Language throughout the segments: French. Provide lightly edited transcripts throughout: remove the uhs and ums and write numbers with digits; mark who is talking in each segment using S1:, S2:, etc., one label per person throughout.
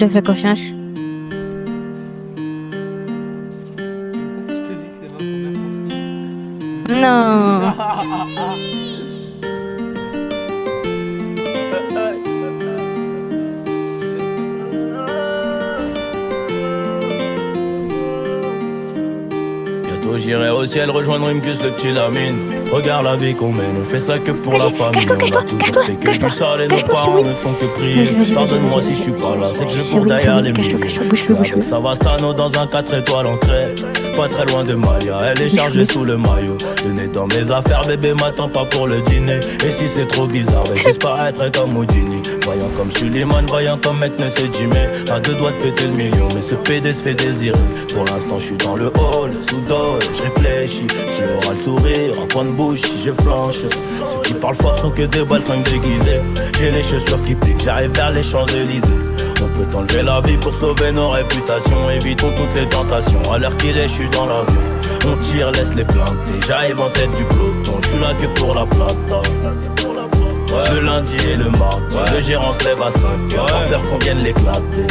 S1: te fais confiance. Non.
S2: Bientôt j'irai au ciel rejoindre Rimkus, le petit Lamine. Regarde la vie qu'on mène, on fait ça que pour la famille. On a toujours fait que du sale et nos parents ne font que prier. Pardonne-moi si je suis pas là, c'est que je cours derrière les milliers. Je suis avec Savastano dans un 4 étoiles en trait. Pas très loin de Malia, elle est chargée sous le maillot. Le nez dans mes affaires, bébé m'attend pas pour le dîner. Et si c'est trop bizarre, va disparaître comme Houdini. Voyant comme Suleiman, voyant comme mec ne sait Jimmy. À deux doigts de péter le million, mais ce PD se fait désirer. Pour l'instant je suis dans le hall, sous dos, je réfléchis. Qui aura le sourire, en coin de bouche si je flanche. Ceux qui parlent fort sont que des baltringues déguisés. J'ai les chaussures qui piquent, j'arrive vers les Champs-Élysées. On peut enlever la vie pour sauver nos réputations. Évitons toutes les tentations, à l'heure qu'il est je suis dans l'avion. On tire, laisse les planter, j'arrive en tête du peloton. Je suis là que pour la plata. Le lundi et le mardi, le gérant se lève à 5h. Pas peur qu'on vienne l'éclater.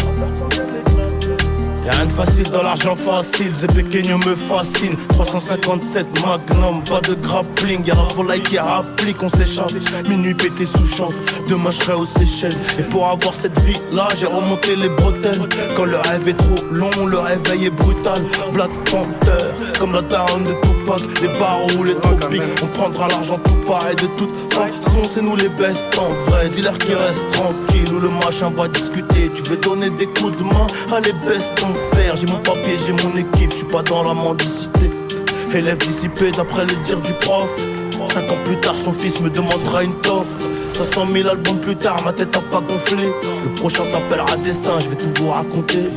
S2: Y'a rien de facile dans l'argent facile, Zé Pequeño me fascine. 357 Magnum, pas de grappling. Y'a la volaille qui rapplique, on s'échappe. Minuit pété sous champ, demain je serai aux Seychelles. Et pour avoir cette vie là, j'ai remonté les bretelles. Quand le rêve est trop long, le réveil est brutal. Black Panther, comme la daronne de Tupac. Les barreaux, les tropiques, on prendra l'argent tout pareil. De toute façon, c'est nous les best en vrai. Dis-leur qu'ils restent tranquilles, ou le machin va discuter. Tu veux donner des coups de main, allez baisse ton père. J'ai mon papier, j'ai mon équipe, je suis pas dans la mendicité. Élève dissipé d'après le dire du prof. 5 ans plus tard, son fils me demandera une toffe. 500 000 albums plus tard, ma tête a pas gonflé. Le prochain s'appellera Destin, je vais tout vous raconter.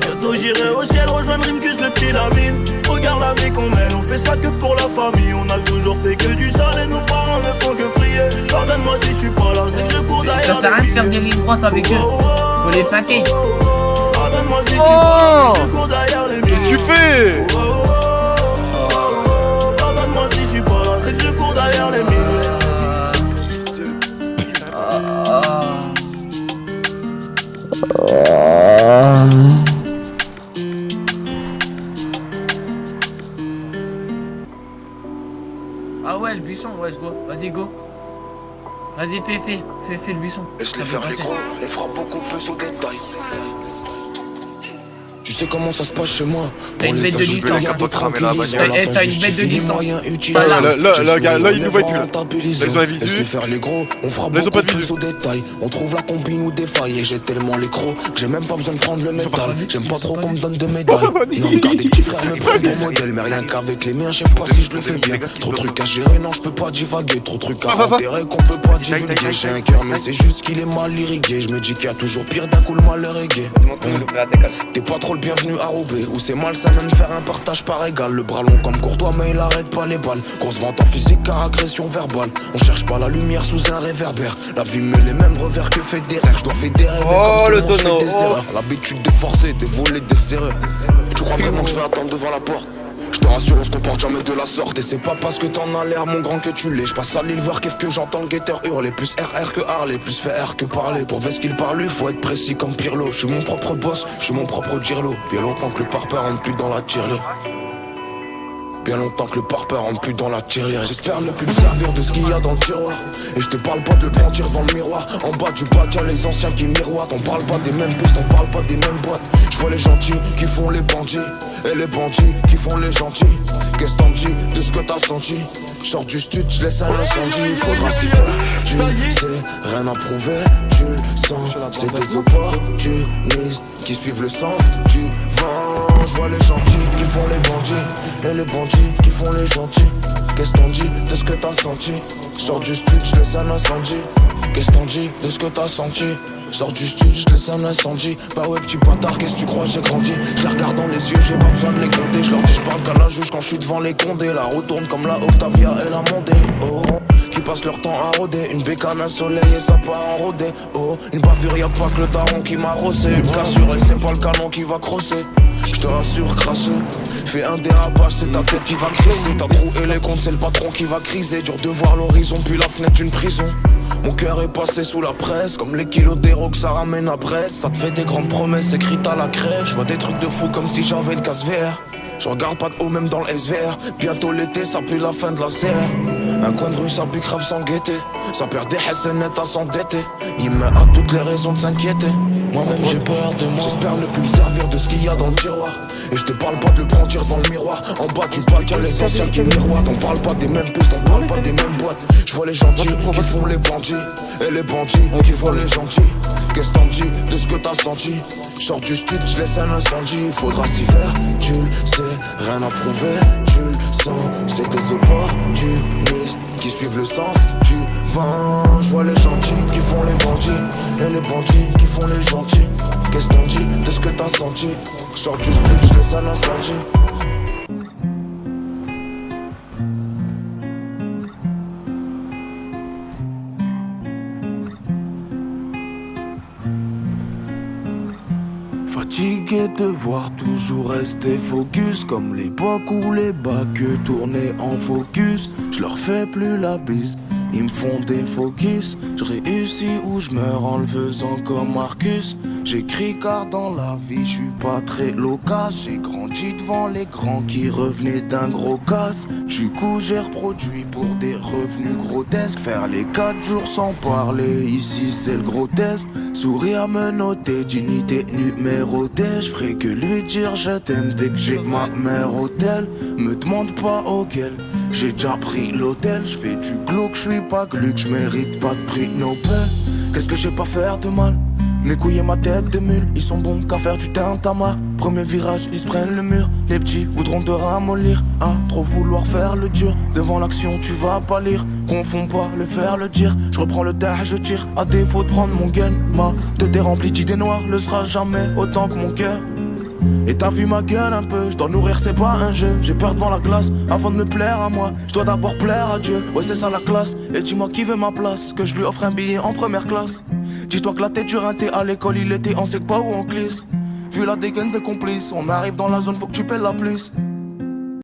S2: Bientôt j'irai au ciel rejoindre Rimkus, le petit Lamine. Regarde la vie qu'on mène, on fait ça que pour la famille. On a toujours fait que du sale et nos parents ne font que prier. Pardonne-moi si je suis pas là, c'est que je cours derrière.
S3: Ça sert à rien de faire des lignes droites avec eux. Faut les flatter.
S2: Pardonne-moi si je suis pas là, c'est que je cours derrière les milliers.
S4: Qu'est-ce que tu fais?
S2: Pardonne-moi si je suis pas là, c'est que je cours derrière les milliers.
S3: Ah ouais, le buisson, ouais, je vois. Vas-y, go. Vas-y, fais le buisson.
S5: Laisse-les faire les gros, on fera beaucoup plus au détail.
S6: Tu sais comment ça se passe chez moi.
S3: T'as une bête de distance. T'as une bête de distance.
S4: Là, il nous voit plus. Là, ils ont un visu.
S6: Laisse-les faire les gros, on fera
S4: Là, ils ont
S6: beaucoup
S4: pas de
S6: plus
S4: visu.
S6: au détail. On trouve la combine ou des failles. Et j'ai tellement les crocs que j'ai même pas besoin de prendre le métal. J'aime pas trop qu'on me donne de médailles. Non, car des petits frères me prennent pour modèle. Mais rien qu'avec les miens, je sais pas si je le fais bien. Trop de trucs à gérer, non, je peux pas divaguer. Trop de trucs à enterrer qu'on peut pas divulguer. J'ai un cœur, mais c'est juste qu'il est mal irrigué. Je me dis qu'il y a toujours pire d'un coup le malheur est gay. T'es pas trop le bienvenu à Roubaix. Où c'est malsain de faire un partage par égal. Le bras long comme Courtois mais il arrête pas les balles. Grosse vente en physique car agression verbale. On cherche pas la lumière sous un réverbère. La vie met les mêmes revers que Federer. Je dois fédérer
S4: Oh, le
S6: mais
S4: tonneau.
S6: des erreurs. L'habitude de forcer, de voler, des serreurs. Tu crois vraiment que je vais attendre devant la porte? Je te rassure, on se comporte jamais de la sorte. Et c'est pas parce que t'en as l'air mon grand que tu l'es. Je passe à l'île voir qu'est-ce que j'entends le guetteur hurler. Plus RR que Harley, plus faire que parler. Pour ver ce qu'il parle, faut être précis comme Pirlo. Je suis mon propre boss, je suis mon propre Girlo. Bien longtemps que le parpaing rentre plus dans la tirelire. Bien longtemps que le parpaing rentre plus dans la tirelire. J'espère ne plus me servir de ce qu'il y a dans le tiroir. Et je te parle pas de le brandir devant le miroir. En bas du bas, tiens les anciens qui miroitent. On parle pas des mêmes pistes, on parle pas des mêmes boîtes. Je vois les gentils qui font les bandits. Et les bandits qui font les gentils. Qu'est-ce que t'en dis de ce que t'as senti? Sors du stud, je laisse un incendie. Il faudra s'y faire. Tu sais, rien à prouver, tu le sens. C'est des opportunistes qui suivent le sens du vent. Je vois les gentils qui font les bandits. Et les bandits qui font les gentils. Qu'est-ce que t'en dis de ce que t'as senti? Sors du stud, je laisse un incendie. Qu'est-ce que t'en dis de ce que t'as senti? Sors du studio, je laisse un incendie. Bah ouais petit bâtard, qu'est-ce que tu crois j'ai grandi? Je les regarde dans les yeux, j'ai pas besoin de les compter. Je leur dis je parle qu'à la juge quand je suis devant les condés. La retourne comme la Octavia et la Mondé. Oh, qui passent leur temps à rôder. Une bécane, un soleil et ça part en rodé. Oh, une bavure, y'a pas que le daron qui m'a rossé. Une cassure et c'est pas le canon qui va crosser. J'te rassure, cracher. Fais un dérapage, c'est ta tête qui va crisser. T'as troué les comptes, c'est le patron qui va criser. Dur de voir l'horizon, puis la fenêtre d'une prison. Mon cœur est passé sous la presse, comme les kilos d'héros que ça ramène à Brest. Ça te fait des grandes promesses écrites à la craie. Je vois des trucs de fou comme si j'avais le casse VR. Je regarde pas de haut même dans le SVR. Bientôt l'été, ça pue la fin de la serre. Un coin de rue, ça pue grave sans guetter. Ça perd des net à s'endetter. Il me a toutes les raisons de s'inquiéter. Moi-même j'ai peur de moi. J'espère ne plus me servir de ce qu'il y a dans le tiroir. Et je te parle pas de le prendre devant le miroir. En bas tu parles qu'il y a les anciens qui miroitent. On parle pas des mêmes pistes, on parle pas des mêmes boîtes. Je vois les gentils qui font les bandits. Et les bandits qui font les gentils. Qu'est-ce t'en dis de ce que t'as senti? Sors du stud, je laisse un incendie. Faudra s'y faire, tu le sais, rien à prouver, tu le sens. C'est des opportunistes qui suivent le sens du vent. Je vois les gentils qui font les bandits. Et les bandits qui font les gentils. Qu'est-ce t'en dis de ce que t'as senti? Sors du stud, je laisse un incendie. Fatigué de voir toujours rester focus. Comme l'époque où les bacs tournaient en focus. Je leur fais plus la bise, ils me font des focus. Je réussis ou je meurs en le faisant comme Marcus. J'écris car dans la vie je suis pas très loquace. J'ai grandi devant les grands qui revenaient d'un gros casse. Du coup j'ai reproduit pour des revenus grotesques. Faire les 4 jours sans parler, ici c'est le gros test. Sourire me noter, dignité numérotée. Je ferai que lui dire je t'aime dès que j'ai ma mère au tel. Me demande pas auquel, j'ai déjà pris l'hôtel. Je fais du glauque, je suis pas gluck, je mérite pas de prix Nobel. Qu'est-ce que j'ai pas faire de mal? Mes couilles et ma tête de mule, ils sont bons qu'à faire du tintamarre. Premier virage, ils se prennent le mur. Les petits voudront te ramollir. À trop vouloir faire le dur, devant l'action tu vas pas lire. Confonds pas le faire, le dire. Je reprends le tard, je tire. À défaut de prendre mon gun, ma tête est remplie d'idées noires. Le sera jamais autant que mon cœur. Et t'as vu ma gueule un peu, je dois nourrir, c'est pas un jeu. J'ai peur devant la glace, avant de me plaire à moi. Je dois d'abord plaire à Dieu, ouais c'est ça la classe. Et dis-moi qui veut ma place, que je lui offre un billet en première classe. Dis-toi que la tête du rinté à l'école il était en sec pas ou en glisse. Vu la dégaine des complices, on arrive dans la zone, faut que tu paies la plus.